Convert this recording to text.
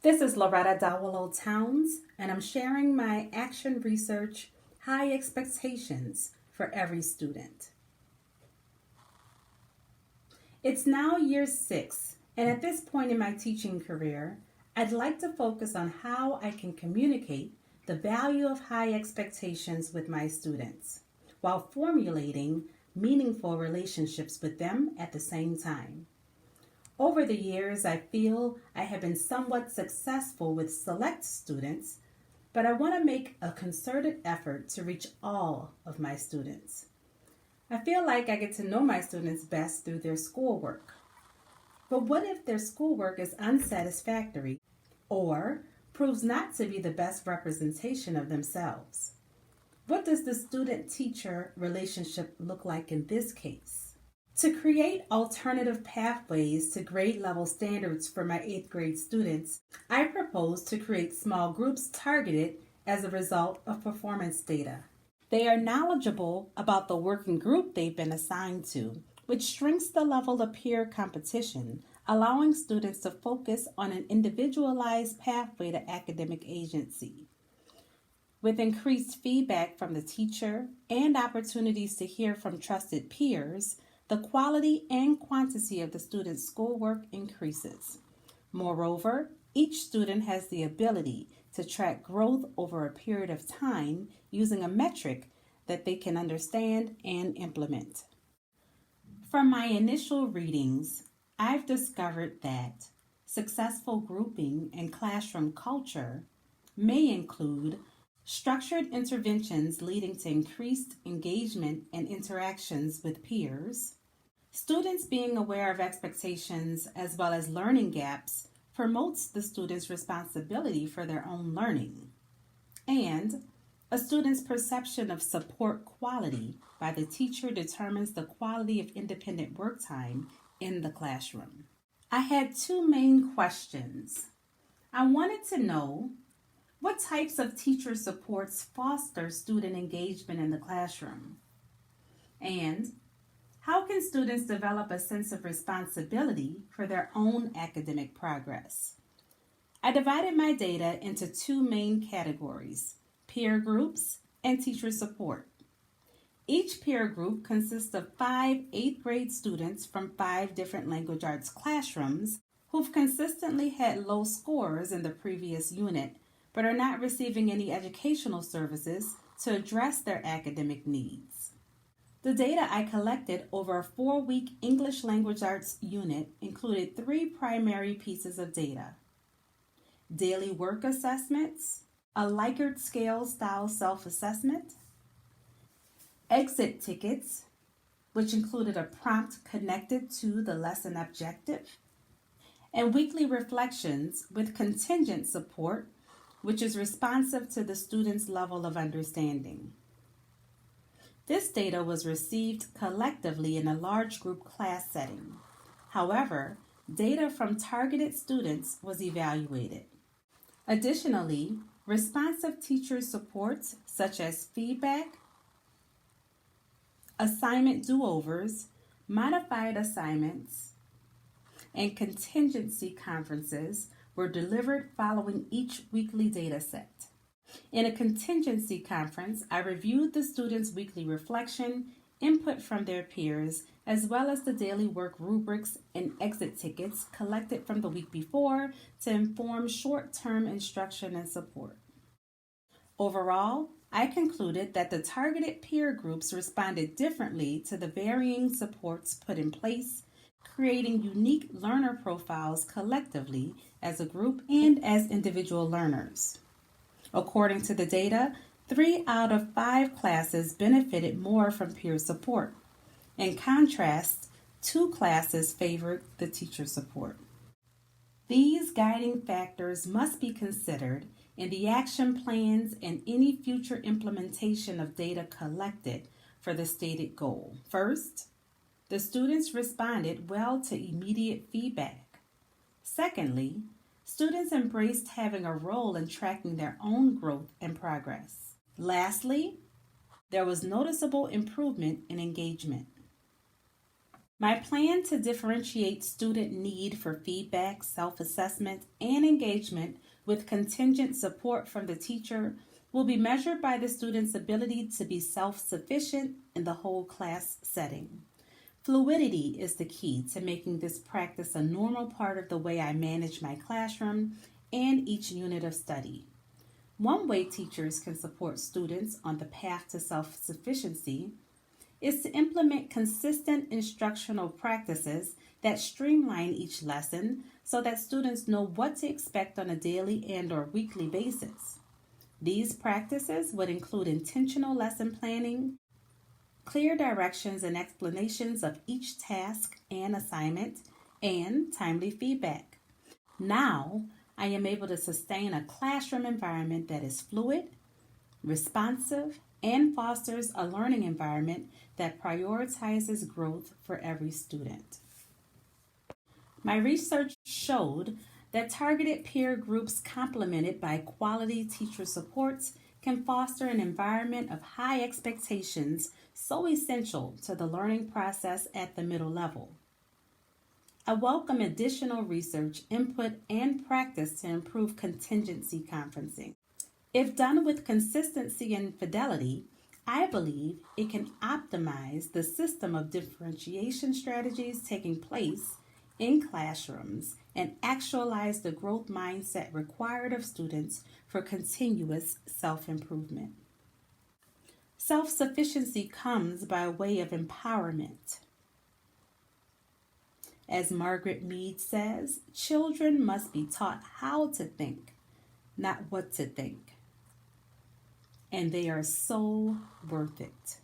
This is Loretta Dowell Towns, and I'm sharing my action research high expectations for every student. It's now year 6, and at this point in my teaching career, I'd like to focus on how I can communicate the value of high expectations with my students while formulating meaningful relationships with them at the same time. Over the years, I feel I have been somewhat successful with select students, but I want to make a concerted effort to reach all of my students. I feel like I get to know my students best through their schoolwork. But what if their schoolwork is unsatisfactory or proves not to be the best representation of themselves? What does the student-teacher relationship look like in this case? To create alternative pathways to grade level standards for my 8th grade students, I propose to create small groups targeted as a result of performance data. They are knowledgeable about the working group they've been assigned to, which shrinks the level of peer competition, allowing students to focus on an individualized pathway to academic agency. With increased feedback from the teacher and opportunities to hear from trusted peers, the quality and quantity of the student's schoolwork increases. Moreover, each student has the ability to track growth over a period of time using a metric that they can understand and implement. From my initial readings, I've discovered that successful grouping and classroom culture may include structured interventions leading to increased engagement and interactions with peers, students being aware of expectations as well as learning gaps promotes the student's responsibility for their own learning, and a student's perception of support quality by the teacher determines the quality of independent work time in the classroom. I had 2 main questions. I wanted to know what types of teacher supports foster student engagement in the classroom? And how can students develop a sense of responsibility for their own academic progress? I divided my data into 2 main categories: peer groups and teacher support. Each peer group consists of 5 8th grade students from 5 different language arts classrooms who've consistently had low scores in the previous unit but are not receiving any educational services to address their academic needs. The data I collected over a 4-week English language arts unit included 3 primary pieces of data: daily work assessments, a Likert scale style self-assessment, exit tickets, which included a prompt connected to the lesson objective, and weekly reflections with contingent support, which is responsive to the student's level of understanding. This data was received collectively in a large group class setting. However, data from targeted students was evaluated. Additionally, responsive teacher supports such as feedback, assignment do-overs, modified assignments, and contingency conferences were delivered following each weekly data set. In a contingency conference, I reviewed the students' weekly reflection, input from their peers, as well as the daily work rubrics and exit tickets collected from the week before to inform short-term instruction and support. Overall, I concluded that the targeted peer groups responded differently to the varying supports put in place, creating unique learner profiles collectively as a group and as individual learners. According to the data, 3 out of 5 classes benefited more from peer support. In contrast, 2 classes favored the teacher support. These guiding factors must be considered in the action plans and any future implementation of data collected for the stated goal. First, the students responded well to immediate feedback. Secondly, students embraced having a role in tracking their own growth and progress. Lastly, there was noticeable improvement in engagement. My plan to differentiate student need for feedback, self assessment, and engagement with contingent support from the teacher will be measured by the student's ability to be self sufficient in the whole class setting. Fluidity is the key to making this practice a normal part of the way I manage my classroom and each unit of study. One way teachers can support students on the path to self sufficiency is to implement consistent instructional practices that streamline each lesson so that students know what to expect on a daily and or weekly basis. These practices would include intentional lesson planning, clear directions and explanations of each task and assignment, and timely feedback. Now, I am able to sustain a classroom environment that is fluid, responsive, and fosters a learning environment that prioritizes growth for every student. My research showed that targeted peer groups complemented by quality teacher supports can foster an environment of high expectations so essential to the learning process at the middle level. I welcome additional research, input, and practice to improve contingency conferencing. If done with consistency and fidelity, I believe it can optimize the system of differentiation strategies taking place in classrooms and actualize the growth mindset required of students for continuous self-improvement. Self-sufficiency comes by way of empowerment. As Margaret Mead says, children must be taught how to think, not what to think. And they are so worth it.